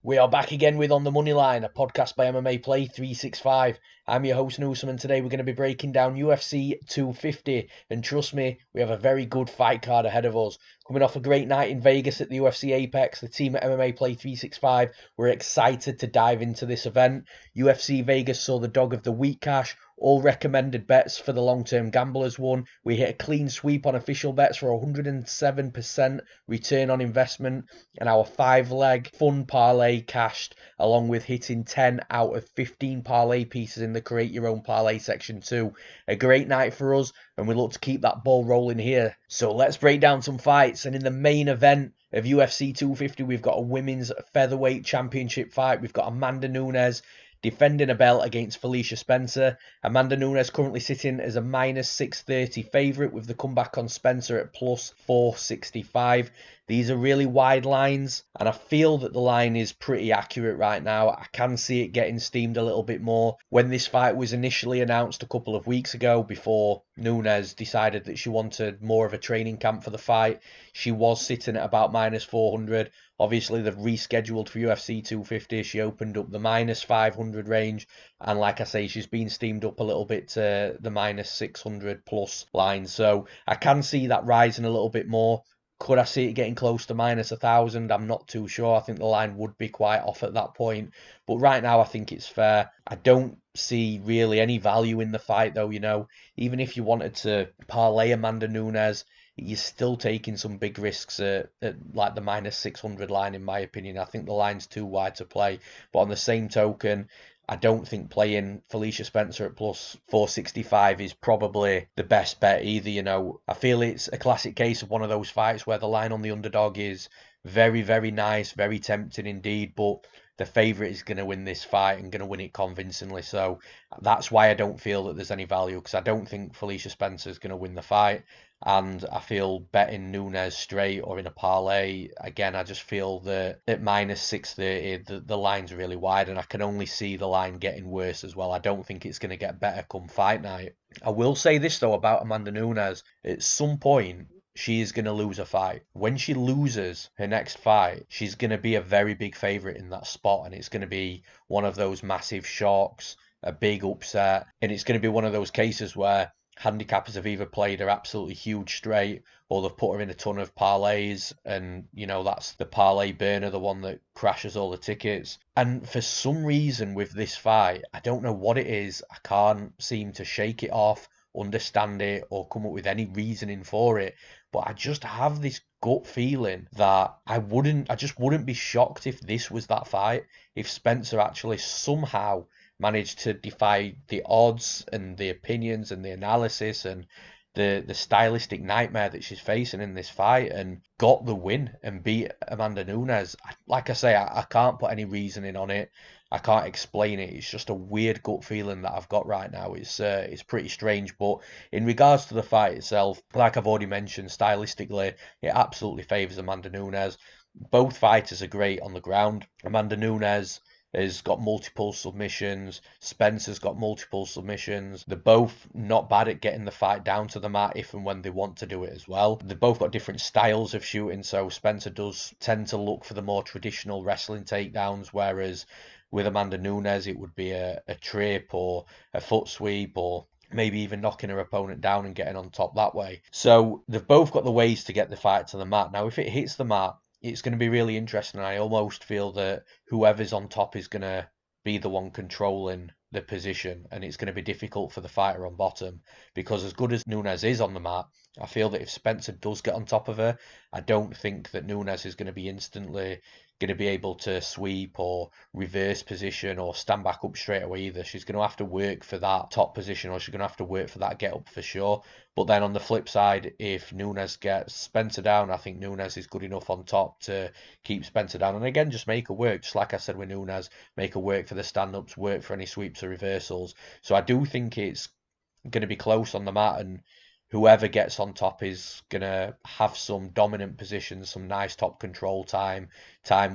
We are back again with On the Moneyline, a podcast by MMAPlay365. I'm your host Newsome, and today we're going to be breaking down UFC 250. And trust me, we have a very good fight card ahead of us. Coming off a great night in Vegas at the UFC Apex, the team at MMAPlay365 were excited to dive into this event. UFC Vegas saw the dog of the week cash. All recommended bets for the long-term gamblers won. We hit a clean sweep on official bets for 107% return on investment, and our 5-leg fun parlay cashed, along with hitting 10 out of 15 parlay pieces in the create your own parlay section too. A great night for us, and we look to keep that ball rolling here. So let's break down some fights. And in the main event of UFC 250, we've got a women's featherweight championship fight. We've got Amanda Nunes defending a belt against Felicia Spencer. Amanda Nunes currently sitting as a minus 630 favourite, with the comeback on Spencer at plus 465. These are really wide lines, and I feel that the line is pretty accurate right now. I can see it getting steamed a little bit more. When this fight was initially announced a couple of weeks ago, before Nunes decided that she wanted more of a training camp for the fight, she was sitting at about minus 400. Obviously, they've rescheduled for UFC 250. She opened up the minus 500 range. And like I say, she's been steamed up a little bit to the minus 600 plus line. So I can see that rising a little bit more. Could I see it getting close to minus 1,000? I'm not too sure. I think the line would be quite off at that point. But right now, I think it's fair. I don't see really any value in the fight, though. Even if you wanted to parlay Amanda Nunes, you're still taking some big risks at like the minus 600 line, in my opinion. I think the line's too wide to play. But on the same token, I don't think playing Felicia Spencer at plus 465 is probably the best bet either. I feel it's a classic case of one of those fights where the line on the underdog is very, very nice, very tempting indeed, but the favourite is going to win this fight and going to win it convincingly. So that's why I don't feel that there's any value, because I don't think Felicia Spencer is going to win the fight. And I feel betting Nunes straight or in a parlay, again, I just feel that at minus 630, the line's really wide, and I can only see the line getting worse as well. I don't think it's going to get better come fight night. I will say this, though, about Amanda Nunes. At some point, she is going to lose a fight. When she loses her next fight, she's going to be a very big favourite in that spot, and it's going to be one of those massive shocks, a big upset, and it's going to be one of those cases where handicappers have either played her absolutely huge straight, or they've put her in a ton of parlays, and that's the parlay burner, the one that crashes all the tickets. And for some reason with this fight, I don't know what it is, I can't seem to shake it off, understand it, or come up with any reasoning for it, but I just have this gut feeling that I just wouldn't be shocked if this was that fight, if Spencer actually somehow managed to defy the odds and the opinions and the analysis and the stylistic nightmare that she's facing in this fight, and got the win and beat Amanda Nunes. Like I say, I can't put any reasoning on it. I can't explain it. It's just a weird gut feeling that I've got right now. It's pretty strange. But in regards to the fight itself, like I've already mentioned, stylistically, it absolutely favours Amanda Nunes. Both fighters are great on the ground. Amanda Nunes has got multiple submissions. Spencer's got multiple submissions. They're both not bad at getting the fight down to the mat if and when they want to do it as well. They've both got different styles of shooting, so Spencer does tend to look for the more traditional wrestling takedowns, whereas with Amanda Nunes it would be a trip or a foot sweep, or maybe even knocking her opponent down and getting on top that way. So they've both got the ways to get the fight to the mat. Now, if it hits the mat, it's going to be really interesting. I almost feel that whoever's on top is going to be the one controlling the position, and it's going to be difficult for the fighter on bottom, because as good as Nunes is on the mat, I feel that if Spencer does get on top of her, I don't think that Nunes is going to be instantly going to be able to sweep or reverse position or stand back up straight away either. She's going to have to work for that top position, or she's going to have to work for that get up for sure. But then on the flip side, if Nunes gets Spencer down, I think Nunes is good enough on top to keep Spencer down. And again, just make her work. Just like I said with Nunes, make her work for the stand-ups, work for any sweeps or reversals. So I do think it's going to be close on the mat, and whoever gets on top is going to have some dominant positions, some nice top control time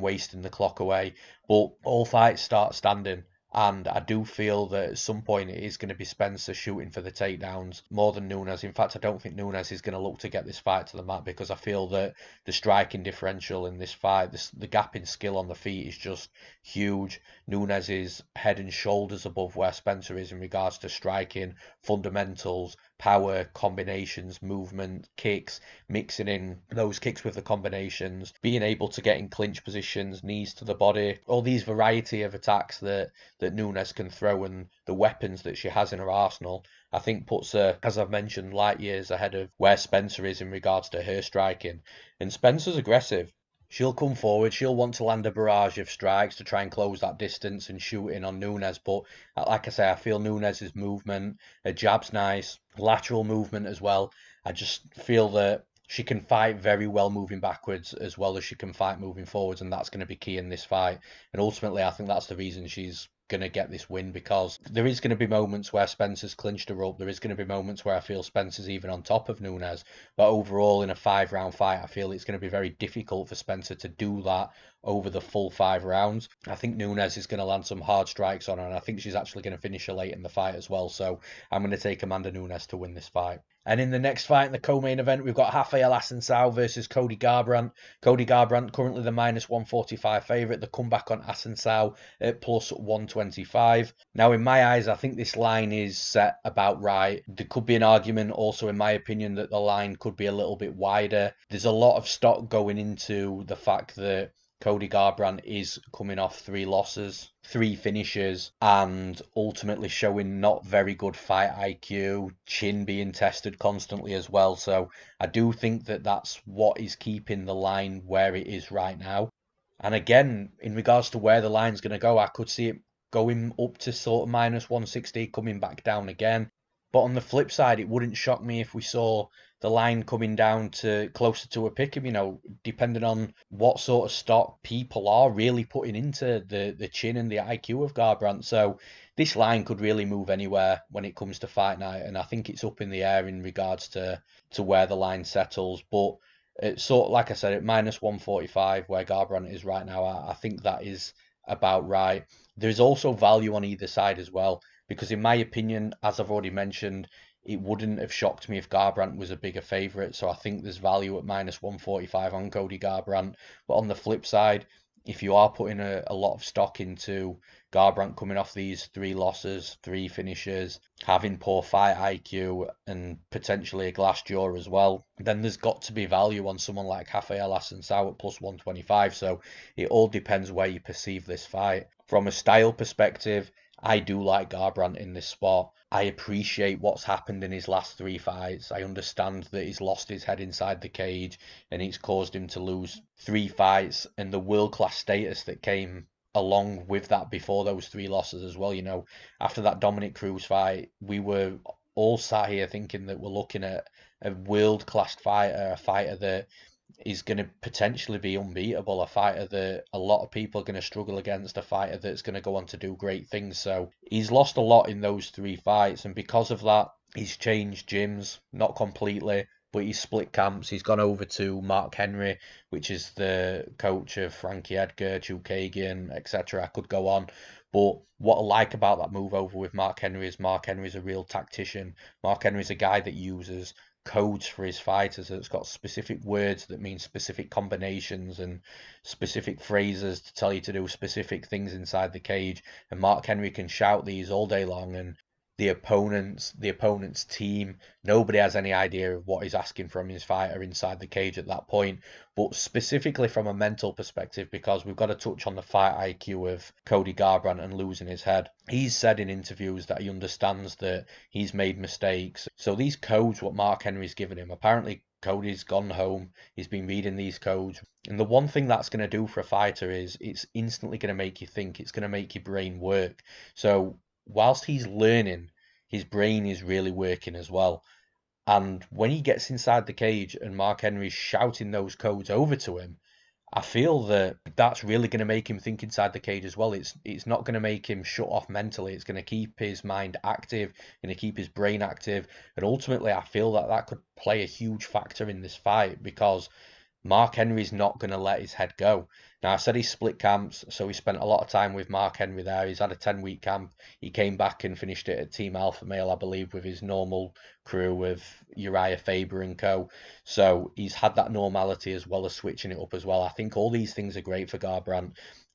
wasting the clock away. But all fights start standing. And I do feel that at some point it is going to be Spencer shooting for the takedowns more than Nunes. In fact, I don't think Nunes is going to look to get this fight to the mat, because I feel that the striking differential in this fight, the gap in skill on the feet is just huge. Nunes is head and shoulders above where Spencer is in regards to striking, fundamentals, power, combinations, movement, kicks, mixing in those kicks with the combinations, being able to get in clinch positions, knees to the body, all these variety of attacks that Nunes can throw, and the weapons that she has in her arsenal, I think puts her, as I've mentioned, light years ahead of where Spencer is in regards to her striking. And Spencer's aggressive. She'll come forward, she'll want to land a barrage of strikes to try and close that distance and shoot in on Nunes. But like I say, I feel Nunes' movement, her jab's nice, lateral movement as well. I just feel that she can fight very well moving backwards as well as she can fight moving forwards, and that's going to be key in this fight. And ultimately, I think that's the reason she's going to get this win, because there is going to be moments where Spencer's clinched her up. There is going to be moments where I feel Spencer's even on top of Nunes. But overall, in a 5-round fight, I feel it's going to be very difficult for Spencer to do that over the full 5 rounds. I think Nunes is going to land some hard strikes on her, and I think she's actually going to finish her late in the fight as well. So I'm going to take Amanda Nunes to win this fight. And in the next fight, in the co-main event, we've got Raphael Assuncao versus Cody Garbrandt. Cody Garbrandt, currently the -145 favourite. The comeback on Assuncao at +125. Now, in my eyes, I think this line is set about right. There could be an argument also, in my opinion, that the line could be a little bit wider. There's a lot of stock going into the fact that Cody Garbrandt is coming off 3 losses, 3 finishes, and ultimately showing not very good fight IQ, chin being tested constantly as well. So I do think that that's what is keeping the line where it is right now. And again, in regards to where the line's going to go, I could see it going up to sort of -160, coming back down again. But on the flip side, it wouldn't shock me if we saw the line coming down to closer to a pick'em, depending on what sort of stock people are really putting into the chin and the IQ of Garbrandt. So this line could really move anywhere when it comes to fight night, and I think it's up in the air in regards to where the line settles. But it's sort of, like I said, at -145, where Garbrandt is right now, I think that is about right. There's also value on either side as well, because in my opinion, as I've already mentioned, it wouldn't have shocked me if Garbrandt was a bigger favourite. So I think there's value at -145 on Cody Garbrandt. But on the flip side, if you are putting a lot of stock into Garbrandt coming off these 3 losses, 3 finishes, having poor fight IQ and potentially a glass jaw as well, then there's got to be value on someone like Raphael Assuncao at +125. So it all depends where you perceive this fight. From a style perspective, I do like Garbrandt in this spot. I appreciate what's happened in his last 3 fights. I understand that he's lost his head inside the cage and it's caused him to lose 3 fights, and the world-class status that came along with that before those 3 losses as well. After that Dominic Cruz fight, we were all sat here thinking that we're looking at a world-class fighter, a fighter that is going to potentially be unbeatable, a fighter that a lot of people are going to struggle against, a fighter that's going to go on to do great things. So he's lost a lot in those 3 fights, and because of that, he's changed gyms, not completely, but he's split camps. He's gone over to Mark Henry, which is the coach of Frankie Edgar, Chukagian, etc. I could go on. But what I like about that move over with Mark Henry is Mark Henry's a real tactician. Mark Henry's a guy that uses codes for his fighters. It's got specific words that mean specific combinations and specific phrases to tell you to do specific things inside the cage. And Mark Henry can shout these all day long, and the opponent's team, nobody has any idea of what he's asking from his fighter inside the cage at that point. But specifically from a mental perspective, because we've got to touch on the fight IQ of Cody Garbrandt and losing his head. He's said in interviews that he understands that he's made mistakes. So these codes, what Mark Henry's given him, apparently Cody's gone home, he's been reading these codes. And the one thing that's going to do for a fighter is it's instantly going to make you think, it's going to make your brain work. So whilst he's learning, his brain is really working as well. And when he gets inside the cage and Mark Henry's shouting those codes over to him, I feel that that's really going to make him think inside the cage as well. It's not going to make him shut off mentally. It's going to keep his mind active, going to keep his brain active. And ultimately, I feel that that could play a huge factor in this fight, because Mark Henry's not going to let his head go. Now, I said he split camps, so he spent a lot of time with Mark Henry there. He's had a 10-week camp. He came back and finished it at Team Alpha Male, I believe, with his normal crew of Uriah Faber and co. So he's had that normality as well as switching it up as well. I think all these things are great for Garbrandt.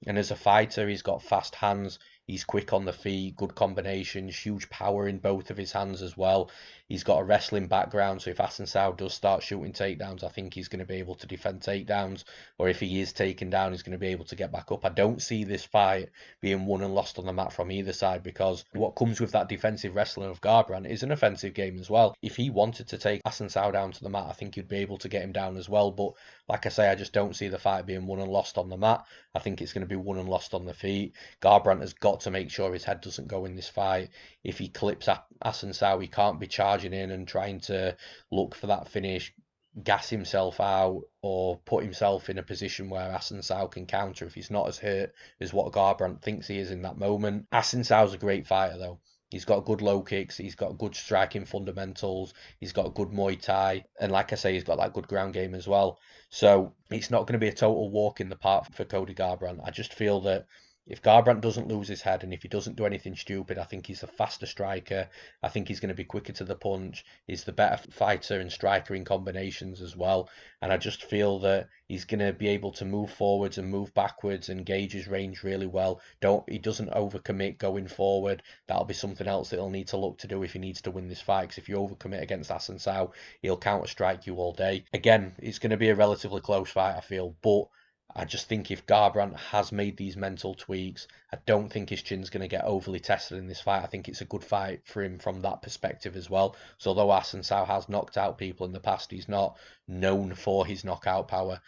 And as a fighter, he's got fast hands. He's quick on the feet, good combinations, huge power in both of his hands as well. He's got a wrestling background, so if Assuncao does start shooting takedowns, I think he's going to be able to defend takedowns. Or if he is taken down, he's going to be able to get back up. I don't see this fight being won and lost on the mat from either side, because what comes with that defensive wrestling of Garbrandt is an offensive game as well. If he wanted to take Assuncao down to the mat, I think he'd be able to get him down as well. But like I say, I just don't see the fight being won and lost on the mat. I think it's going to be won and lost on the feet. Garbrandt has got to make sure his head doesn't go in this fight. If he clips Assuncao, he can't be charging in and trying to look for that finish, gas himself out, or put himself in a position where Assuncao can counter if he's not as hurt as what Garbrandt thinks he is in that moment. Assuncao's a great fighter though. He's got good low kicks, he's got good striking fundamentals, he's got good Muay Thai, and like I say, he's got that good ground game as well. So it's not going to be a total walk in the park for Cody Garbrandt. I just feel that if Garbrandt doesn't lose his head and if he doesn't do anything stupid, I think he's a faster striker. I think he's going to be quicker to the punch. He's the better fighter and striker in combinations as well. And I just feel that he's going to be able to move forwards and move backwards and gauge his range really well. He doesn't overcommit going forward. That'll be something else that he'll need to look to do if he needs to win this fight. Because if you overcommit against Assuncao, he'll counter strike you all day. Again, it's going to be a relatively close fight, I feel, but I just think if Garbrandt has made these mental tweaks, I don't think his chin's going to get overly tested in this fight. I think it's a good fight for him from that perspective as well. So although Assuncao has knocked out people in the past, he's not known for his knockout power.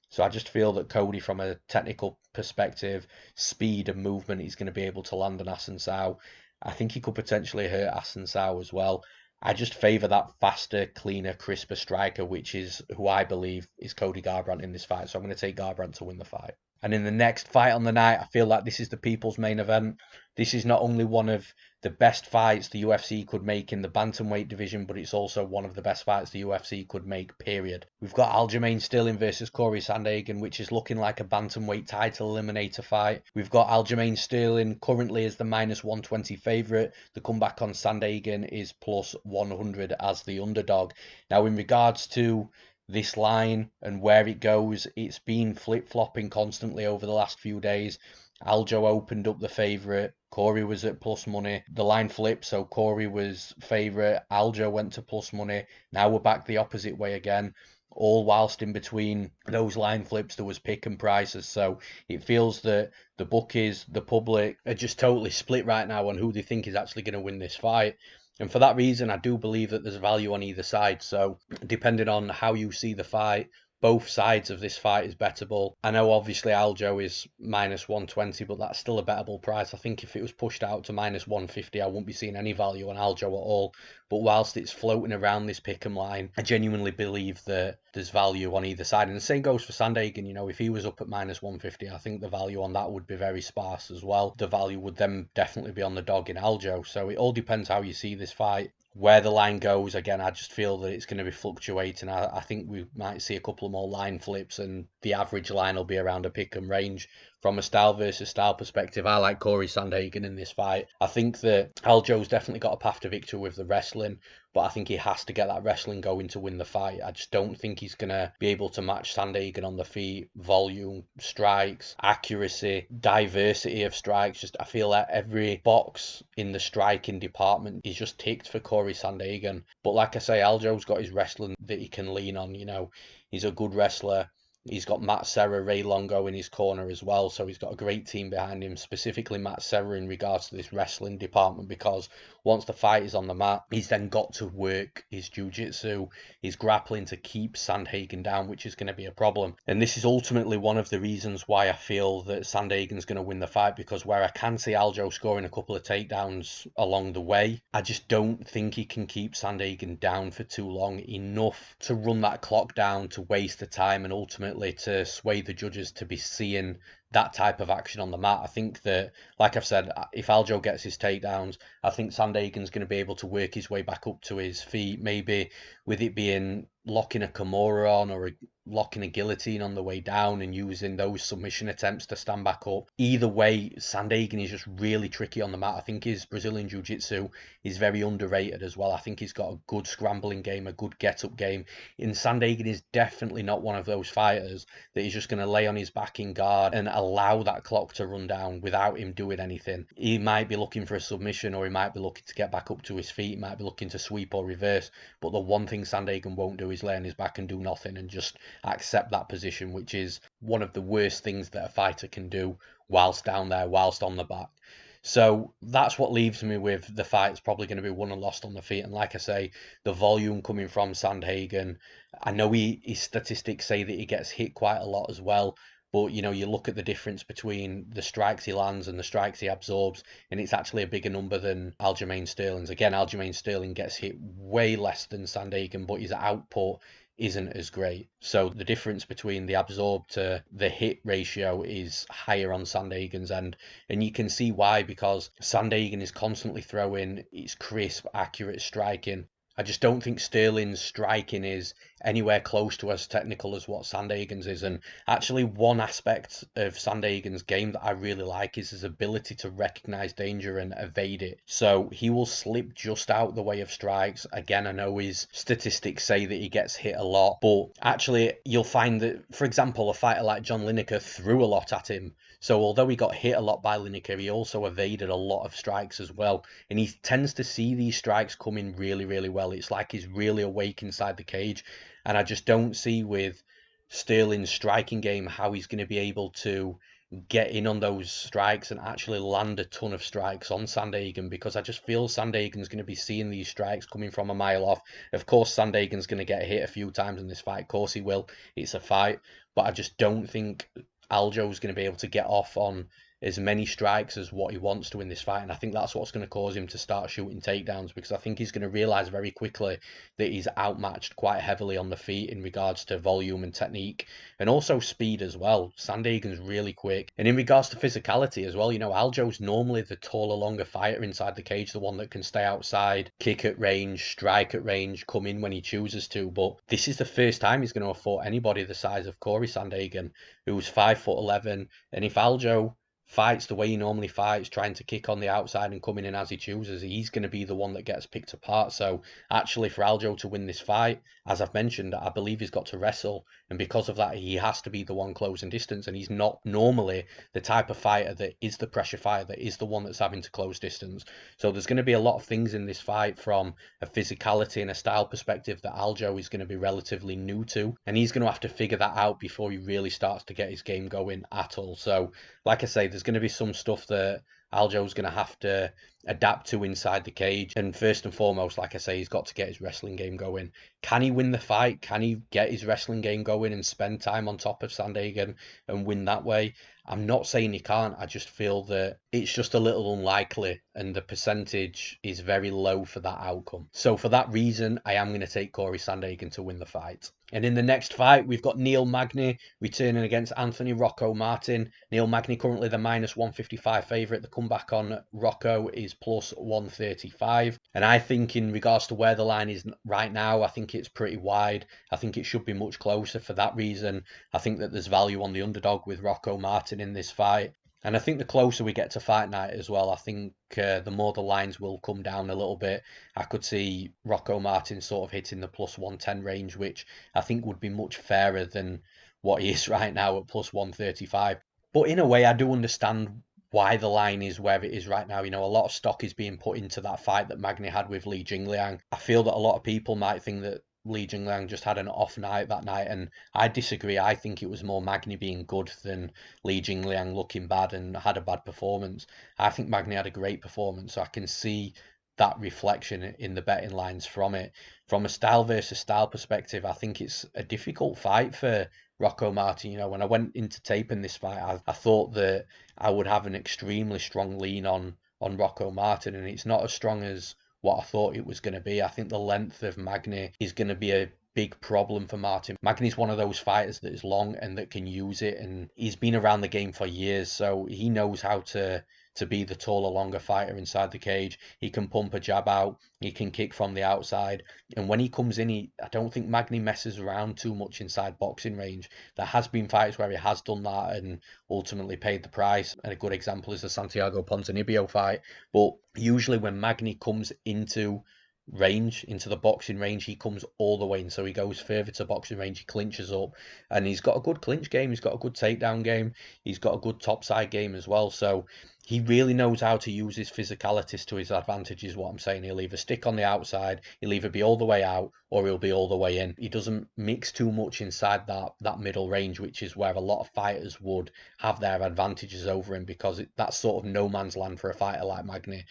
So I just feel that Cody, from a technical perspective, speed and movement, he's going to be able to land on Assuncao. I think he could potentially hurt Assuncao as well. I just favour that faster, cleaner, crisper striker, which is who I believe is Cody Garbrandt in this fight. So I'm going to take Garbrandt to win the fight. And in the next fight on the night, I feel like this is the people's main event. This is not only one of the best fights the UFC could make in the bantamweight division, but it's also one of the best fights the UFC could make, period. We've got Aljamain Sterling versus Cory Sandhagen, which is looking like a bantamweight title eliminator fight. We've got Aljamain Sterling currently as the -120 favourite. The comeback on Sandhagen is +100 as the underdog. Now, in regards to this line and where it goes, it's been flip-flopping constantly over the last few days. Aljo opened up the favourite. Cory was at plus money. The line flipped, so Cory was favourite. Aljo went to plus money. Now we're back the opposite way again. All whilst in between those line flips, there was pick and prices. So it feels that the bookies, the public, are just totally split right now on who they think is actually going to win this fight. And for that reason, I do believe that there's value on either side. So depending on how you see the fight, both sides of this fight is bettable. I know obviously Aljo is -120, but that's still a bettable price. I think if it was pushed out to -150, I wouldn't be seeing any value on Aljo at all. But whilst it's floating around this pick'em line, I genuinely believe that there's value on either side. And the same goes for Sandhagen. You know, if he was up at -150, I think the value on that would be very sparse as well. The value would then definitely be on the dog in Aljo. So it all depends how you see this fight. Where the line goes, again, I just feel that it's going to be fluctuating. I think we might see a couple more line flips, and the average line will be around a pick and range. From a style versus style perspective, I like Cory Sandhagen in this fight. I think that Aljo's definitely got a path to victory with the wrestling, but I think he has to get that wrestling going to win the fight. I just don't think he's going to be able to match Sandhagen on the feet. Volume, strikes, accuracy, diversity of strikes. Just I feel like every box in the striking department is just ticked for Cory Sandhagen. But like I say, Aljo's got his wrestling that he can lean on. You know, he's a good wrestler. He's got Matt Serra, Ray Longo in his corner as well, so he's got a great team behind him, specifically Matt Serra in regards to this wrestling department, because once the fight is on the mat, he's then got to work his jiu-jitsu, his grappling to keep Sandhagen down, which is going to be a problem. And this is ultimately one of the reasons why I feel that Sandhagen's going to win the fight, because where I can see Aljo scoring a couple of takedowns along the way, I just don't think he can keep Sandhagen down for too long, enough to run that clock down, to waste the time, and ultimately to sway the judges to be seeing that type of action on the mat. I think that, like I've said, if Aljo gets his takedowns, I think Sandhagen's going to be able to work his way back up to his feet, maybe with it being locking a Kimura on or locking a guillotine on the way down and using those submission attempts to stand back up. Either way, Sandhagen is just really tricky on the mat. I think his Brazilian Jiu-Jitsu is very underrated as well. I think he's got a good scrambling game, a good get-up game. And Sandhagen is definitely not one of those fighters that he's just going to lay on his back in guard and allow that clock to run down without him doing anything. He might be looking for a submission, or he might be looking to get back up to his feet, he might be looking to sweep or reverse. But the one thing Sandhagen won't do is lay on his back and do nothing and just accept that position, which is one of the worst things that a fighter can do whilst down there, whilst on the back. So that's what leaves me with the fight's probably going to be won and lost on the feet. And like I say, the volume coming from Sandhagen, I know his statistics say that he gets hit quite a lot as well. But, you know, you look at the difference between the strikes he lands and the strikes he absorbs, and it's actually a bigger number than Aljamain Sterling's. Again, Aljamain Sterling gets hit way less than Sandhagen, but his output isn't as great. So the difference between the absorb to the hit ratio is higher on Sandhagen's end. And you can see why, because Sandhagen is constantly throwing its crisp, accurate striking. I just don't think Sterling's striking is anywhere close to as technical as what Sandhagen's is. And actually, one aspect of Sandhagen's game that I really like is his ability to recognize danger and evade it. So he will slip just out the way of strikes. Again, I know his statistics say that he gets hit a lot, but actually, you'll find that, for example, a fighter like John Lineker threw a lot at him. So although he got hit a lot by Lineker, he also evaded a lot of strikes as well. And he tends to see these strikes coming really, really well. It's like he's really awake inside the cage. And I just don't see with Sterling's striking game how he's going to be able to get in on those strikes and actually land a ton of strikes on Sandhagen, because I just feel Sandhagen's going to be seeing these strikes coming from a mile off. Of course, Sandhagen's going to get hit a few times in this fight. Of course he will. It's a fight. But I just don't think Aljo's going to be able to get off on as many strikes as what he wants to in this fight. And I think that's what's going to cause him to start shooting takedowns, because I think he's going to realise very quickly that he's outmatched quite heavily on the feet in regards to volume and technique, and also speed as well. Sandhagen's really quick. And in regards to physicality as well, you know, Aljo's normally the taller, longer fighter inside the cage, the one that can stay outside, kick at range, strike at range, come in when he chooses to. But this is the first time he's going to have fought anybody the size of Cory Sandhagen, who's 5'11", and if Aljo fights the way he normally fights, trying to kick on the outside and coming in as he chooses, he's going to be the one that gets picked apart. So actually, for Aljo to win this fight, as I've mentioned, I believe he's got to wrestle, and because of that, he has to be the one closing distance, and he's not normally the type of fighter that is the pressure fighter, that is the one that's having to close distance. So there's going to be a lot of things in this fight from a physicality and a style perspective that Aljo is going to be relatively new to, and he's going to have to figure that out before he really starts to get his game going at all. So like I say, there's going to be some stuff that Aljo's going to have to adapt to inside the cage. And first and foremost, like I say, he's got to get his wrestling game going. Can he win the fight? Can he get his wrestling game going and spend time on top of Sandhagen and win that way? I'm not saying he can't. I just feel that it's just a little unlikely, and the percentage is very low for that outcome. So for that reason, I am going to take Cory Sandhagen to win the fight. And in the next fight, we've got Neil Magny returning against Anthony Rocco Martin. Neil Magny currently the minus 155 favourite. The comeback on Rocco is plus 135. And I think in regards to where the line is right now, I think it's pretty wide. I think it should be much closer. For that reason, I think that there's value on the underdog with Rocco Martin in this fight. And I think the closer we get to fight night as well, I think the more the lines will come down a little bit. I could see Rocco Martin sort of hitting the plus 110 range, which I think would be much fairer than what he is right now at plus 135. But in a way, I do understand why the line is where it is right now. You know, a lot of stock is being put into that fight that Magny had with Li Jingliang. I feel that a lot of people might think that Li Jingliang just had an off night that night, and I disagree. I think it was more Magny being good than Li Jingliang looking bad and had a bad performance. I think Magny had a great performance, so I can see that reflection in the betting lines from it. From a style versus style perspective, I think it's a difficult fight for Rocco Martin. You know, when I went into taping this fight, I thought that I would have an extremely strong lean on Rocco Martin, and it's not as strong as what I thought it was going to be. I think the length of Magny is going to be a big problem for Martin. Magny's one of those fighters that is long and that can use it, and he's been around the game for years, so he knows how to be the taller, longer fighter inside the cage. He can pump a jab out, he can kick from the outside, and when he comes in, I don't think Magny messes around too much inside boxing range. There has been fights where he has done that and ultimately paid the price, and a good example is the Santiago Ponzinibbio fight. But usually when Magny comes into the boxing range, he comes all the way in, so he goes further to boxing range, he clinches up, and he's got a good clinch game, he's got a good takedown game, he's got a good topside game as well, so he really knows how to use his physicalities to his advantage, is what I'm saying. He'll either stick on the outside, he'll either be all the way out, or he'll be all the way in. He doesn't mix too much inside that middle range, which is where a lot of fighters would have their advantages over him, because that's sort of no man's land for a fighter like Magny.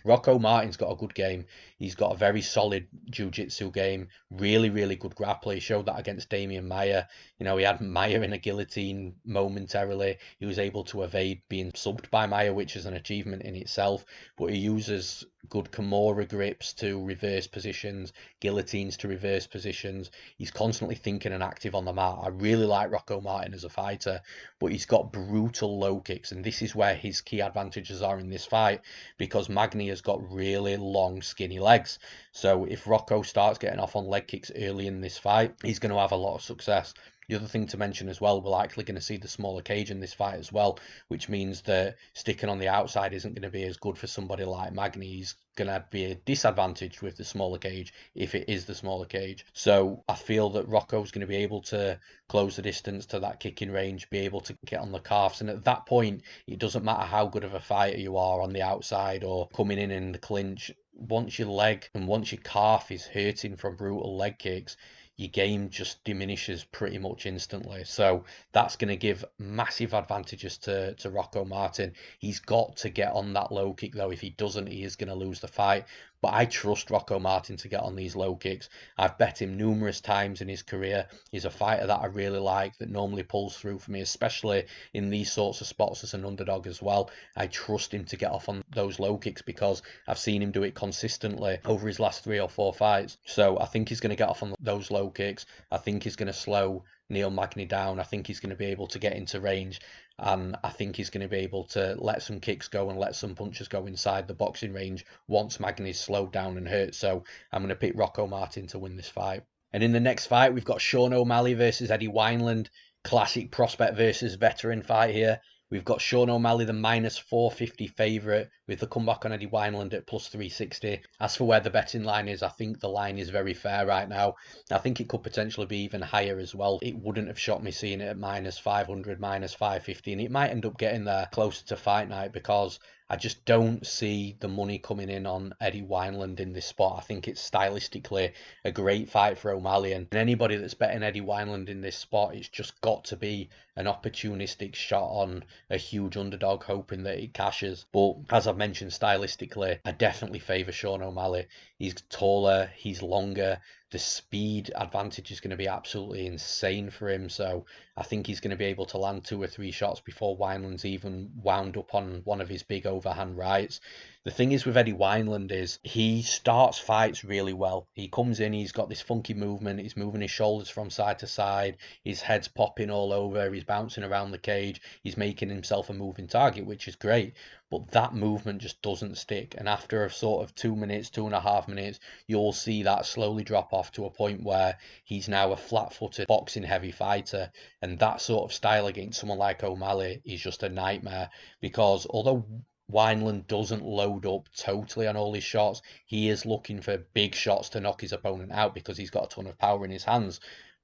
Rocco Martin's got a good game. He's got a very solid jiu-jitsu game. Really, really good grappler. He showed that against Damian Maia. He had Maia in a guillotine momentarily. He was able to evade being subbed by Maia, which is an achievement in itself. But he uses good Kimura grips to reverse positions, guillotines to reverse positions. He's constantly thinking and active on the mat. I really like Rocco Martin as a fighter, but he's got brutal low kicks, and this is where his key advantages are in this fight, because Magny has got really long, skinny legs. So if Rocco starts getting off on leg kicks early in this fight, he's going to have a lot of success. The other thing to mention as well, we're likely going to see the smaller cage in this fight as well, which means that sticking on the outside isn't going to be as good for somebody like Magny. He's going to be disadvantaged with the smaller cage if it is the smaller cage. So I feel that Rocco's going to be able to close the distance to that kicking range, be able to get on the calves, and at that point, it doesn't matter how good of a fighter you are on the outside or coming in the clinch. Once your leg and once your calf is hurting from brutal leg kicks, your game just diminishes pretty much instantly. So that's going to give massive advantages to Rocco Martin. He's got to get on that low kick, though. If he doesn't, he is going to lose the fight. But I trust Rocco Martin to get on these low kicks. I've bet him numerous times in his career. He's a fighter that I really like, that normally pulls through for me, especially in these sorts of spots as an underdog as well. I trust him to get off on those low kicks because I've seen him do it consistently over his last 3 or 4 fights. So I think he's going to get off on those low kicks. I think he's going to slow Neil Magny down. I think he's going to be able to get into range, and I think he's going to be able to let some kicks go and let some punches go inside the boxing range once Magny's slowed down and hurt. So I'm going to pick Rocco Martin to win this fight. And in the next fight, we've got Sean O'Malley versus Eddie Wineland. Classic prospect versus veteran fight here. We've got Sean O'Malley, the -450 favourite, with the comeback on Eddie Wineland at +360. As for where the betting line is, I think the line is very fair right now. I think it could potentially be even higher as well. It wouldn't have shocked me seeing it at -500, -550, and it might end up getting there closer to fight night, because I just don't see the money coming in on Eddie Wineland in this spot. I think it's stylistically a great fight for O'Malley, and anybody that's betting Eddie Wineland in this spot, it's just got to be an opportunistic shot on a huge underdog, hoping that it cashes. But as I've mentioned, stylistically, I definitely favour Sean O'Malley. He's taller, he's longer. The speed advantage is going to be absolutely insane for him. So I think he's going to be able to land 2 or 3 shots before Wineland's even wound up on one of his big overhand rights. The thing is with Eddie Wineland is he starts fights really well. He comes in, he's got this funky movement, he's moving his shoulders from side to side, his head's popping all over, he's bouncing around the cage, he's making himself a moving target, which is great. But that movement just doesn't stick. And after a sort of 2 minutes, 2.5 minutes, you'll see that slowly drop off to a point where he's now a flat-footed, boxing-heavy fighter. And that sort of style against someone like O'Malley is just a nightmare. Because although Wineland doesn't load up totally on all his shots, he is looking for big shots to knock his opponent out because he's got a ton of power in his hands.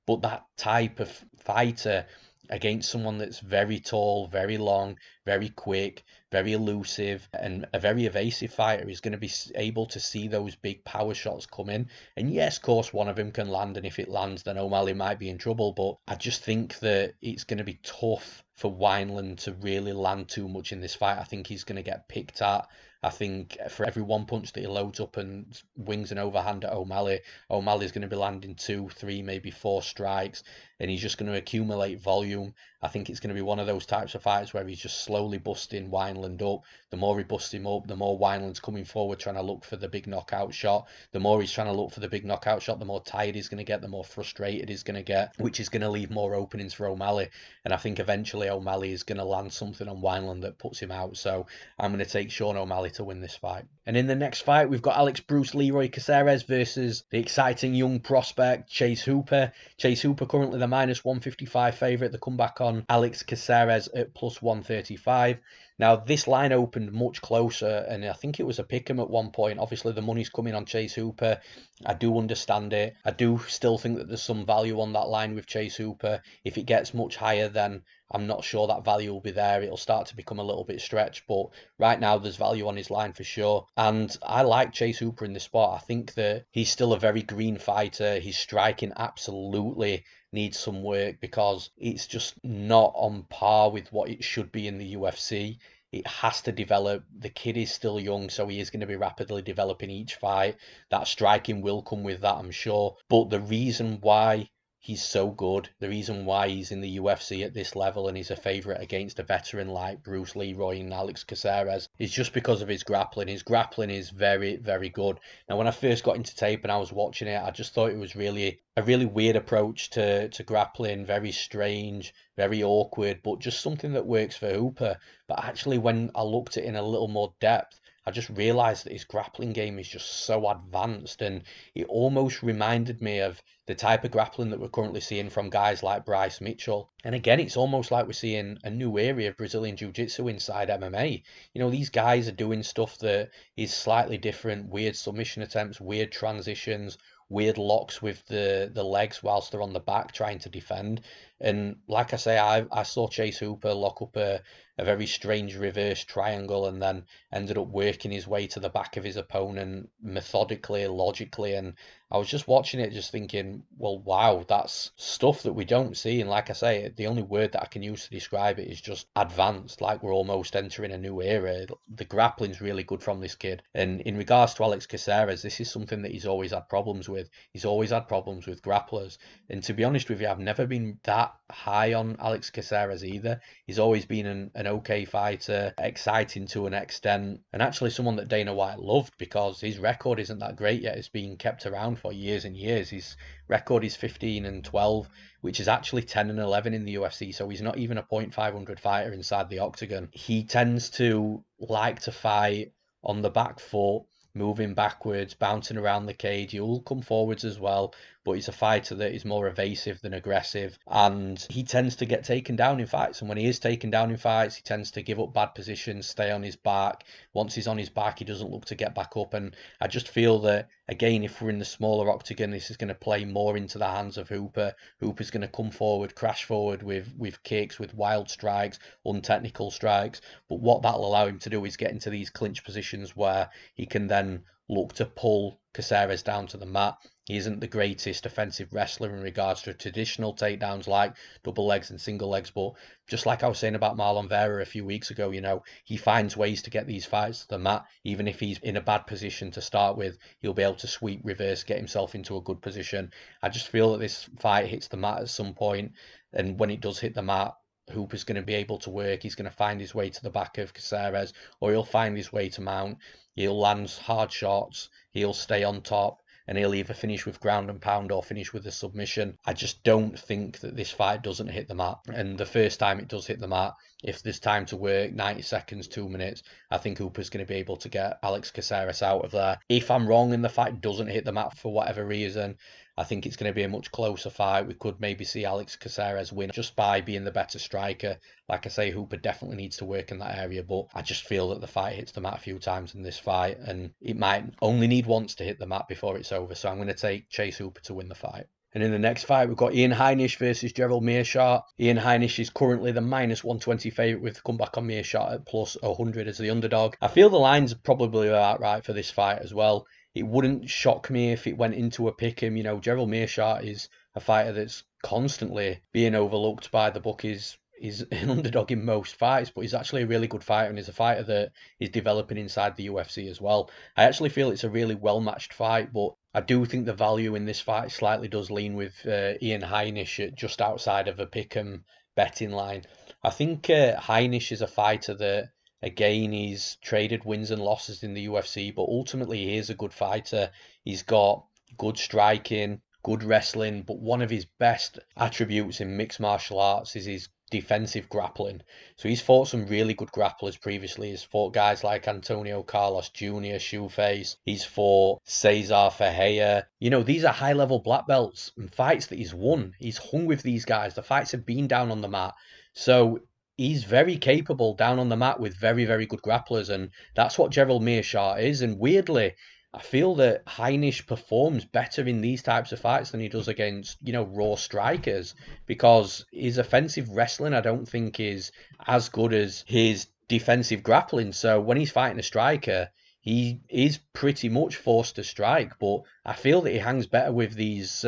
But that type of fighter against someone that's very tall, very long, very quick, very elusive, and a very evasive fighter is going to be able to see those big power shots come in. And yes, of course, one of them can land, and if it lands, then O'Malley might be in trouble. But I just think that it's going to be tough for Wineland to really land too much in this fight. I think he's going to get picked at. I think for every 1 punch that he loads up and wings an overhand at O'Malley, O'Malley's going to be landing 2, 3, maybe 4 strikes, and he's just going to accumulate volume. I think it's going to be one of those types of fights where he's just slowly busting Wineland up. The more he busts him up, the more Wineland's coming forward trying to look for the big knockout shot. The more he's trying to look for the big knockout shot, the more tired he's going to get, the more frustrated he's going to get, which is going to leave more openings for O'Malley. And I think eventually O'Malley is going to land something on Wineland that puts him out. So I'm going to take Sean O'Malley to win this fight. And in the next fight, we've got Alex Bruce Leroy Caceres versus the exciting young prospect Chase Hooper. Chase Hooper currently the -155 favourite. The comeback on Alex Caceres at +135. Now, this line opened much closer, and I think it was a pick 'em at one point. Obviously, the money's coming on Chase Hooper. I do understand it. I do still think that there's some value on that line with Chase Hooper. If it gets much higher, then I'm not sure that value will be there. It'll start to become a little bit stretched, but right now there's value on his line for sure. And I like Chase Hooper in this spot. I think that he's still a very green fighter. His striking absolutely needs some work because it's just not on par with what it should be in the UFC. It has to develop. The kid is still young, so he is going to be rapidly developing each fight. That striking will come with that, I'm sure. But the reason why he's so good, the reason why he's in the UFC at this level and he's a favourite against a veteran like Bruce Leroy and Alex Caceres is just because of his grappling. His grappling is very, very good. Now, when I first got into tape and I was watching it, I just thought it was really a really weird approach to grappling, very strange, very awkward, but just something that works for Hooper. But actually, when I looked at it in a little more depth, I just realised that his grappling game is just so advanced, and it almost reminded me of the type of grappling that we're currently seeing from guys like Bryce Mitchell. And again, it's almost like we're seeing a new area of Brazilian Jiu-Jitsu inside MMA. You know, these guys are doing stuff that is slightly different, weird submission attempts, weird transitions, weird locks with the legs whilst they're on the back trying to defend. And like I say, I saw Chase Hooper lock up a very strange reverse triangle and then ended up working his way to the back of his opponent methodically, logically. And I was just watching it just thinking, well, wow, that's stuff that we don't see. And like I say, the only word that I can use to describe it is just advanced, like we're almost entering a new era. The grappling's really good from this kid. And in regards to Alex Caceres, this is something that he's always had problems with. He's always had problems with grapplers. And to be honest with you, I've never been that high on Alex Caceres either. He's always been an okay fighter, exciting to an extent, and actually someone that Dana White loved because his record isn't that great yet. It's been kept around for years and years. His record is 15-12, which is actually 10-11 in the UFC, so he's not even a .500 fighter inside the octagon. He tends to like to fight on the back foot, moving backwards, bouncing around the cage. He will come forwards as well, but he's a fighter that is more evasive than aggressive, and he tends to get taken down in fights. And when he is taken down in fights, he tends to give up bad positions, stay on his back. Once he's on his back, he doesn't look to get back up. And I just feel that, again, if we're in the smaller octagon, this is going to play more into the hands of Hooper. Hooper's going to come forward, crash forward with kicks, with wild strikes, untechnical strikes. But what that'll allow him to do is get into these clinch positions where he can then look to pull Caceres down to the mat. He isn't the greatest offensive wrestler in regards to traditional takedowns like double legs and single legs, but just like I was saying about Marlon Vera a few weeks ago, you know, he finds ways to get these fights to the mat. Even if he's in a bad position to start with, he'll be able to sweep, reverse, get himself into a good position. I just feel that this fight hits the mat at some point, and when it does hit the mat, Hooper's going to be able to work. He's going to find his way to the back of Caceres, or he'll find his way to mount. He'll land hard shots. He'll stay on top, and he'll either finish with ground and pound or finish with a submission. I just don't think that this fight doesn't hit the mat. And the first time it does hit the mat, if there's time to work, 90 seconds, 2 minutes, I think Hooper's going to be able to get Alex Caceres out of there. If I'm wrong and the fight doesn't hit the mat for whatever reason, I think it's going to be a much closer fight. We could maybe see Alex Caceres win just by being the better striker. Like I say, Hooper definitely needs to work in that area, but I just feel that the fight hits the mat a few times in this fight, and it might only need once to hit the mat before it's over. So I'm going to take Chase Hooper to win the fight. And in the next fight, we've got Ian Heinisch versus Gerald Meerschaert. Ian Heinisch is currently the -120 favourite with the comeback on Meerschaert at +100 as the underdog. I feel the line's probably about right for this fight as well. It wouldn't shock me if it went into a pick-em. You know, Gerald Meerschaert is a fighter that's constantly being overlooked by the bookies. He's an underdog in most fights, but he's actually a really good fighter, and he's a fighter that is developing inside the UFC as well. I actually feel it's a really well-matched fight, but I do think the value in this fight slightly does lean with Ian Heinisch at just outside of a pick'em betting line. I think Heinisch is a fighter that, again, he's traded wins and losses in the UFC, but ultimately he is a good fighter. He's got good striking, good wrestling, but one of his best attributes in mixed martial arts is his defensive grappling. So he's fought some really good grapplers previously. He's fought guys like Antonio Carlos Jr., Shoeface. He's fought Cesar Ferreira. You know, these are high-level black belts and fights that he's won. He's hung with these guys. The fights have been down on the mat. So he's very capable down on the mat with very, very good grapplers, and that's what Gerald Meerschaert is. And weirdly, I feel that Heinisch performs better in these types of fights than he does against, you know, raw strikers, because his offensive wrestling, I don't think, is as good as his defensive grappling. So when he's fighting a striker, he is pretty much forced to strike. But I feel that he hangs better with these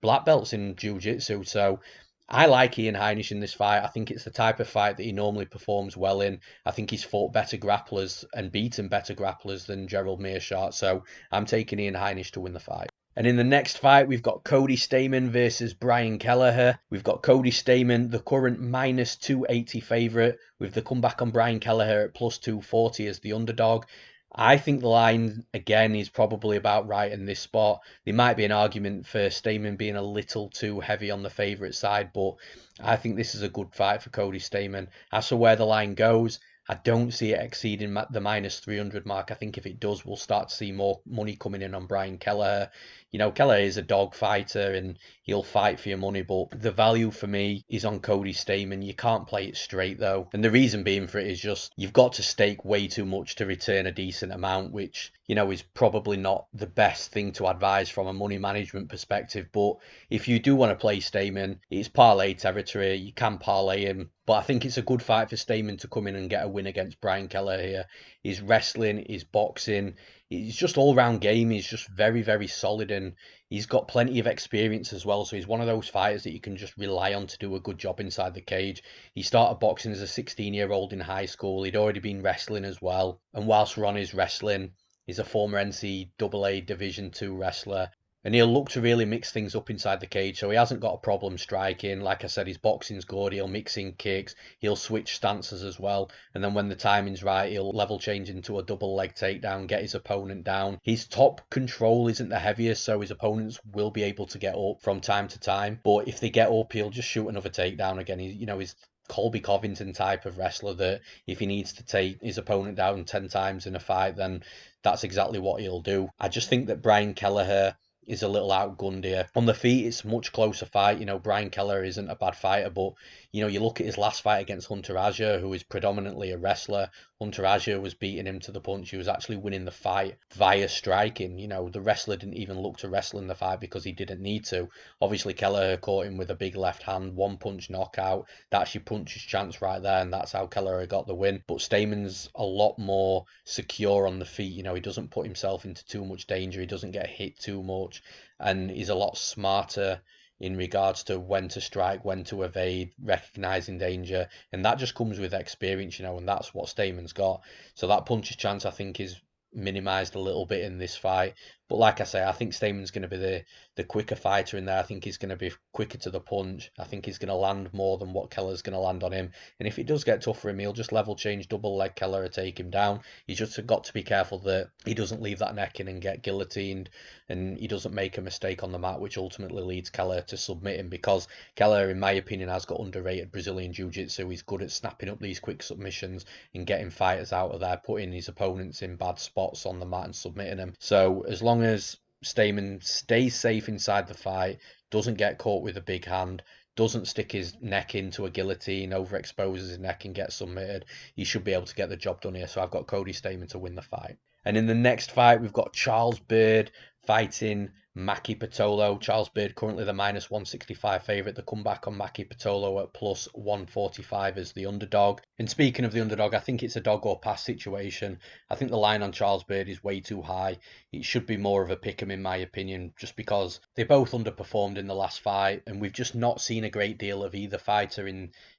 black belts in jiu-jitsu. So I like Ian Heinisch in this fight. I think it's the type of fight that he normally performs well in. I think he's fought better grapplers and beaten better grapplers than Gerald Meerschaert. So I'm taking Ian Heinisch to win the fight. And in the next fight, we've got Cody Stamann versus Brian Kelleher. We've got Cody Stamann, the current minus 280 favourite, with the comeback on Brian Kelleher at plus 240 as the underdog. I think the line, again, is probably about right in this spot. There might be an argument for Stamann being a little too heavy on the favourite side, but I think this is a good fight for Cody Stamann. As for where the line goes, I don't see it exceeding the minus 300 mark. I think if it does, we'll start to see more money coming in on Brian Kelleher. You know, Kelleher is a dog fighter and he'll fight for your money, but the value for me is on Cody Stamann. You can't play it straight though. And the reason being for it is just you've got to stake way too much to return a decent amount, which, you know, is probably not the best thing to advise from a money management perspective. But if you do want to play Stamann, it's parlay territory. You can parlay him. But I think it's a good fight for Stamann to come in and get a win against Brian Kelleher here. His wrestling, his boxing, his just all-round game is just very, very solid, and he's got plenty of experience as well. So he's one of those fighters that you can just rely on to do a good job inside the cage. He started boxing as a 16-year-old in high school. He'd already been wrestling as well. And whilst we're on his wrestling, he's a former NCAA Division II wrestler. And he'll look to really mix things up inside the cage, so he hasn't got a problem striking. Like I said, his boxing's good. He'll mix in kicks. He'll switch stances as well. And then when the timing's right, he'll level change into a double leg takedown, get his opponent down. His top control isn't the heaviest, so his opponents will be able to get up from time to time. But if they get up, he'll just shoot another takedown again. He's Colby Covington type of wrestler that if he needs to take his opponent down 10 times in a fight, then that's exactly what he'll do. I just think that Brian Kelleher is a little outgunned here. On the feet, it's a much closer fight. You know, Brian Kelleher isn't a bad fighter, but, you know, you look at his last fight against Hunter Azure, who is predominantly a wrestler. Hunter Azure was beating him to the punch. He was actually winning the fight via striking. You know, the wrestler didn't even look to wrestle in the fight because he didn't need to. Obviously, Kelleher caught him with a big left hand, one punch knockout. That's your puncher's chance right there, and that's how Kelleher got the win. But Stamann's a lot more secure on the feet. You know, he doesn't put himself into too much danger. He doesn't get hit too much, and he's a lot smarter in regards to when to strike, when to evade, recognizing danger, and that just comes with experience, you know, and that's what Stamann's got. So that puncher's chance, I think, is minimized a little bit in this fight. But like I say, I think Stamann's going to be the quicker fighter in there. I think he's going to be quicker to the punch. I think he's going to land more than what Kelleher's going to land on him. And if it does get tough for him, he'll just level change, double leg Kelleher, take him down. He's just got to be careful that he doesn't leave that neck in and get guillotined, and he doesn't make a mistake on the mat, which ultimately leads Kelleher to submit him, because Kelleher, in my opinion, has got underrated Brazilian Jiu-Jitsu. He's good at snapping up these quick submissions and getting fighters out of there, putting his opponents in bad spots on the mat and submitting them. So as long as Stamann stays safe inside the fight, doesn't get caught with a big hand, doesn't stick his neck into a guillotine, overexposes his neck and gets submitted, he should be able to get the job done here. So I've got Cody Stamann to win the fight. And in the next fight, we've got Charles Byrd fighting Maki Pitolo. Charles Byrd currently the minus 165 favourite. The comeback on Maki Pitolo at plus 145 as the underdog. And speaking of the underdog, I think it's a dog or pass situation. I think the line on Charles Byrd is way too high. It should be more of a pick 'em in my opinion, just because they both underperformed in the last fight, and we've just not seen a great deal of either fighter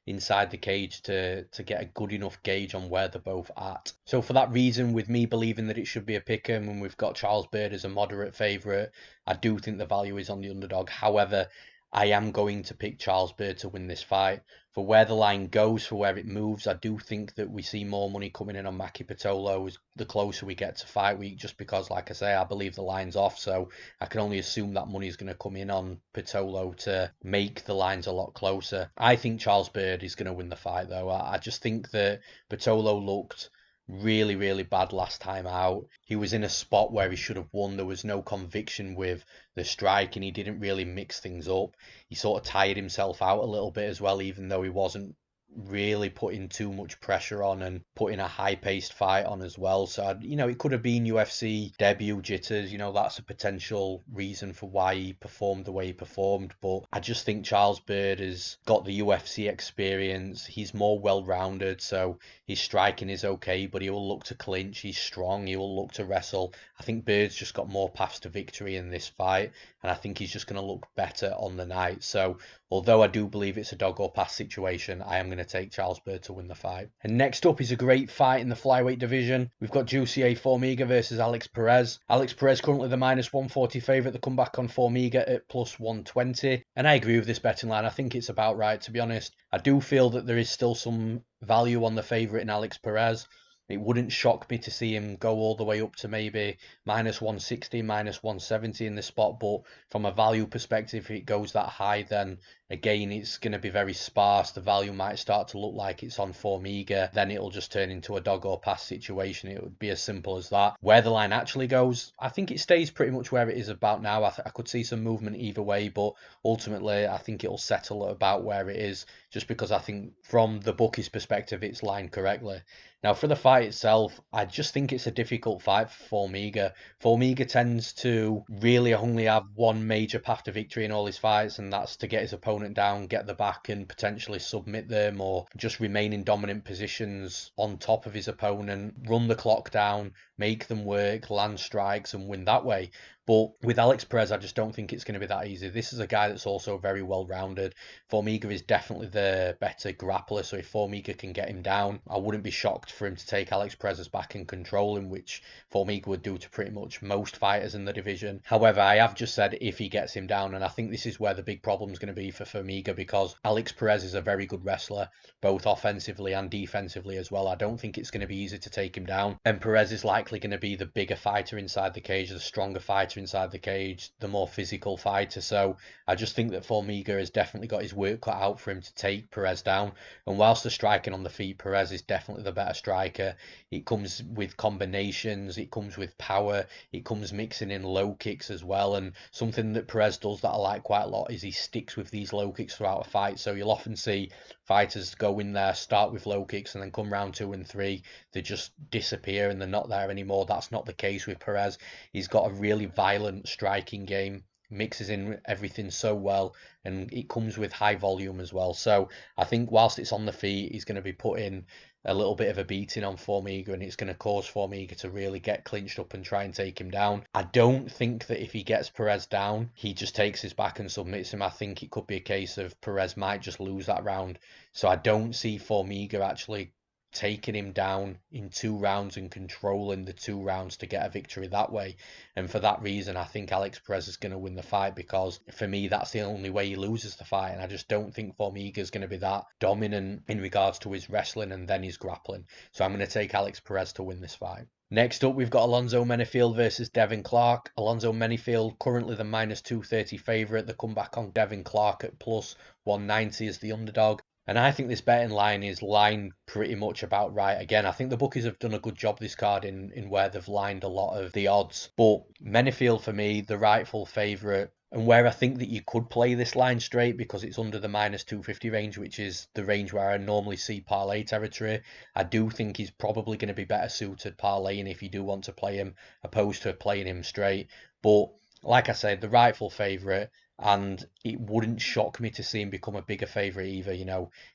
inside the cage to get a good enough gauge on where they're both at. So for that reason, with me believing that it should be a pick 'em and we've got Charles Byrd as a moderate favourite, I do think the value is on the underdog. However, I am going to pick Charles Byrd to win this fight. For where the line goes, for where it moves, I do think that we see more money coming in on Maki Pitolo the closer we get to fight week, just because, like I say, I believe the line's off, so I can only assume that money is going to come in on Pitolo to make the lines a lot closer. I think Charles Byrd is going to win the fight, though. I just think that Pitolo looked really, really bad last time out. He was in a spot where he should have won. There was no conviction with the strike, and he didn't really mix things up. He sort of tired himself out a little bit as well, even though he wasn't really putting too much pressure on and putting a high-paced fight on as well. So, it could have been UFC debut jitters. That's a potential reason for why he performed the way he performed. But I just think Charles Byrd has got the UFC experience. He's more well-rounded, so his striking is okay, but he will look to clinch. He's strong. He will look to wrestle. I think Byrd's just got more paths to victory in this fight, and I think he's just going to look better on the night. So, although I do believe it's a dog or pass situation, I am going to take Charles Byrd to win the fight. And next up is a great fight in the flyweight division. We've got Jussier Formiga versus Alex Perez. Alex Perez currently the -140 favourite. The comeback on Formiga at +120. And I agree with this betting line. I think it's about right, to be honest. I do feel that there is still some value on the favourite in Alex Perez. It wouldn't shock me to see him go all the way up to maybe -160, -170 in this spot. But from a value perspective, if it goes that high, then again, it's going to be very sparse. The value might start to look like it's on Formiga. Then it'll just turn into a dog or pass situation. It would be as simple as that. Where the line actually goes, I think it stays pretty much where it is about now. I could see some movement either way, but ultimately, I think it'll settle at about where it is, just because I think from the bookie's perspective, it's lined correctly. Now, for the fight itself, I just think it's a difficult fight for Formiga. Formiga tends to really only have one major path to victory in all his fights, and that's to get his opponent down, get the back, and potentially submit them, or just remain in dominant positions on top of his opponent, run the clock down, make them work, land strikes, and win that way. But with Alex Perez, I just don't think it's going to be that easy. This is a guy that's also very well-rounded. Formiga is definitely the better grappler, so if Formiga can get him down, I wouldn't be shocked for him to take Alex Perez's back and control him, which Formiga would do to pretty much most fighters in the division. However, I have just said if he gets him down, and I think this is where the big problem is going to be for Formiga, because Alex Perez is a very good wrestler, both offensively and defensively as well. I don't think it's going to be easy to take him down, and Perez is likely going to be the bigger fighter inside the cage, the stronger fighter inside the cage, the more physical fighter. So I just think that Formiga has definitely got his work cut out for him to take Perez down. And whilst the striking on the feet, Perez is definitely the better striker. It comes with combinations, it comes with power, it comes mixing in low kicks as well. And something that Perez does that I like quite a lot is he sticks with these low kicks throughout a fight. So you'll often see fighters go in there, start with low kicks, and then come round 2 and 3, they just disappear and they're not there anymore. That's not the case with Perez. He's got a really violent striking game, mixes in everything so well, and it comes with high volume as well. So I think whilst it's on the feet, he's going to be putting a little bit of a beating on Formiga, and it's going to cause Formiga to really get clinched up and try and take him down. I don't think that if he gets Perez down, he just takes his back and submits him. I think it could be a case of Perez might just lose that round. So I don't see Formiga actually taking him down in 2 rounds and controlling the 2 rounds to get a victory that way. And for that reason, I think Alex Perez is going to win the fight, because for me, that's the only way he loses the fight. And I just don't think Formiga is going to be that dominant in regards to his wrestling and then his grappling. So I'm going to take Alex Perez to win this fight. Next up, we've got Alonzo Menified versus Devin Clark. Alonzo Menified, currently the -230 favourite. The comeback on Devin Clark at +190 as the underdog. And I think this betting line is lined pretty much about right. Again, I think the bookies have done a good job this card in where they've lined a lot of the odds. But Menified, for me, the rightful favourite, and where I think that you could play this line straight because it's under the -250 range, which is the range where I normally see parlay territory. I do think he's probably going to be better suited parlaying if you do want to play him, opposed to playing him straight. But like I said, the rightful favourite, and it wouldn't shock me to see him become a bigger favourite either.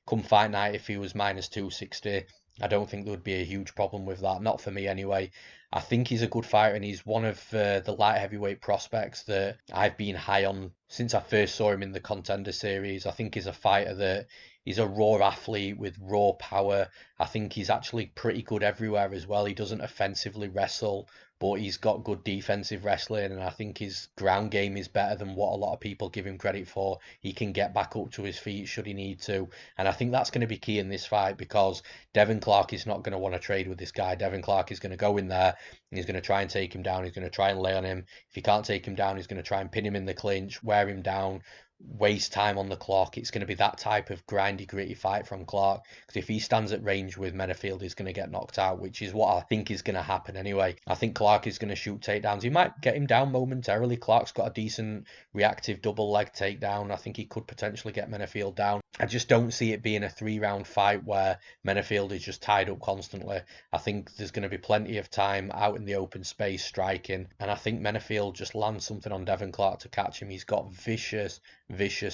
Come fight night, if he was -260, I don't think there would be a huge problem with that. Not for me anyway. I think he's a good fighter, and he's one of the light heavyweight prospects that I've been high on since I first saw him in the Contender Series. I think he's a fighter that He's a raw athlete with raw power. I think he's actually pretty good everywhere as well. He doesn't offensively wrestle, but he's got good defensive wrestling, and I think his ground game is better than what a lot of people give him credit for. He can get back up to his feet should he need to, and I think that's going to be key in this fight, because Devin Clark is not going to want to trade with this guy. Devin Clark is going to go in there and he's going to try and take him down. He's going to try and lay on him. If he can't take him down, he's going to try and pin him in the clinch, wear him down, waste time on the clock. It's going to be that type of grindy, gritty fight from Clark, because if he stands at range with Menified, he's going to get knocked out, which is what I think is going to happen anyway. I think Clark is going to shoot takedowns. He might get him down momentarily. Clark's got a decent reactive double leg takedown. I think he could potentially get Menified down. I just don't see it being a 3-round fight where Menified is just tied up constantly. I think there's going to be plenty of time out in the open space striking, and I think Menified just lands something on Devin Clark to catch him. He's got vicious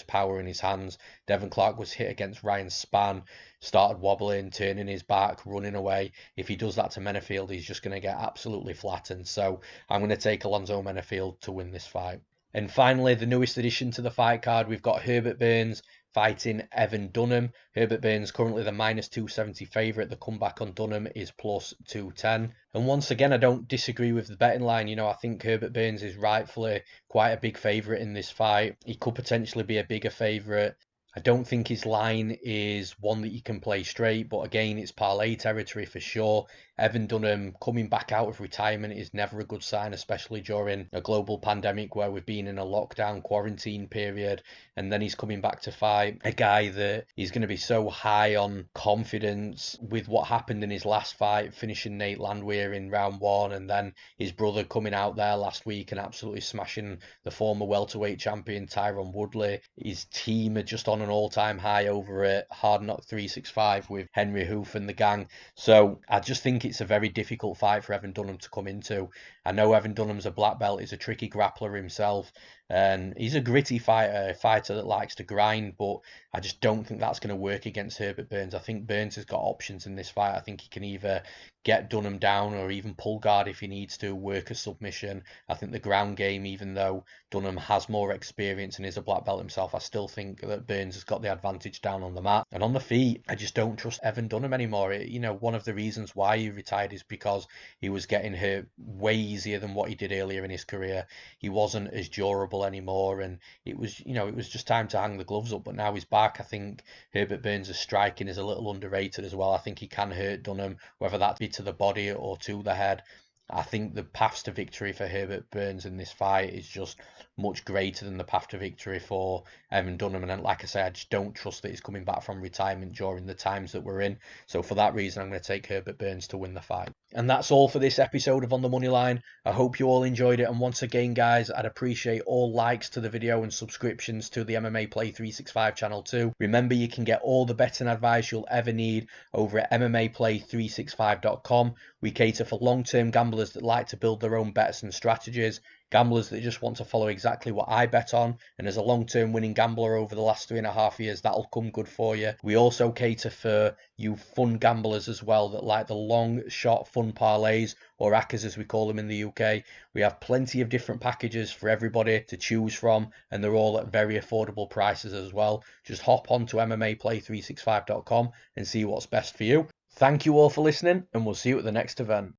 power in his hands. Devin Clark was hit against Ryan Spann, started wobbling, turning his back, running away. If he does that to Menified, he's just going to get absolutely flattened. So I'm going to take Alonzo Menified to win this fight. And finally, the newest addition to the fight card, we've got Herbert Burns fighting Evan Dunham. Herbert Burns currently the -270 favourite. The comeback on Dunham is +210. And once again, I don't disagree with the betting line. You know, I think Herbert Burns is rightfully quite a big favourite in this fight. He could potentially be a bigger favourite. I don't think his line is one that you can play straight, but again, it's parlay territory for sure. Evan Dunham coming back out of retirement is never a good sign, especially during a global pandemic where we've been in a lockdown quarantine period, and then he's coming back to fight a guy that is going to be so high on confidence with what happened in his last fight, finishing Nate Landwehr in round 1, and then his brother coming out there last week and absolutely smashing the former welterweight champion Tyron Woodley. His team are just on an all-time high over at Hard Knock 365 with Henry Hoof and the gang. So I just think it's a very difficult fight for Evan Dunham to come into. I know Evan Dunham's a black belt, he's a tricky grappler himself, and he's a gritty fighter, a fighter that likes to grind, but I just don't think that's going to work against Herbert Burns. I think Burns has got options in this fight. I think he can either get Dunham down or even pull guard if he needs to, work a submission. I think the ground game, even though Dunham has more experience and is a black belt himself, I still think that Burns has got the advantage down on the mat. And on the feet, I just don't trust Evan Dunham anymore. You know, one of the reasons why he retired is because he was getting hurt way easier than what he did earlier in his career. He wasn't as durable anymore, and it was just time to hang the gloves up. But now he's back. I think Herbert Burns' striking is a little underrated as well. I think he can hurt Dunham, whether that be to the body or to the head. I think the paths to victory for Herbert Burns in this fight is just much greater than the path to victory for Evan Dunham. And like I say, I just don't trust that he's coming back from retirement during the times that we're in. So for that reason, I'm going to take Herbert Burns to win the fight. And that's all for this episode of On the Moneyline. I hope you all enjoyed it. And once again, guys, I'd appreciate all likes to the video and subscriptions to the MMAPlay365 channel too. Remember, you can get all the betting advice you'll ever need over at MMAPlay365.com. We cater for long-term gamblers that like to build their own bets and strategies, gamblers that just want to follow exactly what I bet on, and as a long-term winning gambler over the last 3.5 years, that'll come good for you. We also cater for you fun gamblers as well that like the long shot fun parlays, or ACCAs as we call them in the UK. We have plenty of different packages for everybody to choose from, and they're all at very affordable prices as well. Just hop on to MMAPlay365.com and see what's best for you. Thank you all for listening, and we'll see you at the next event.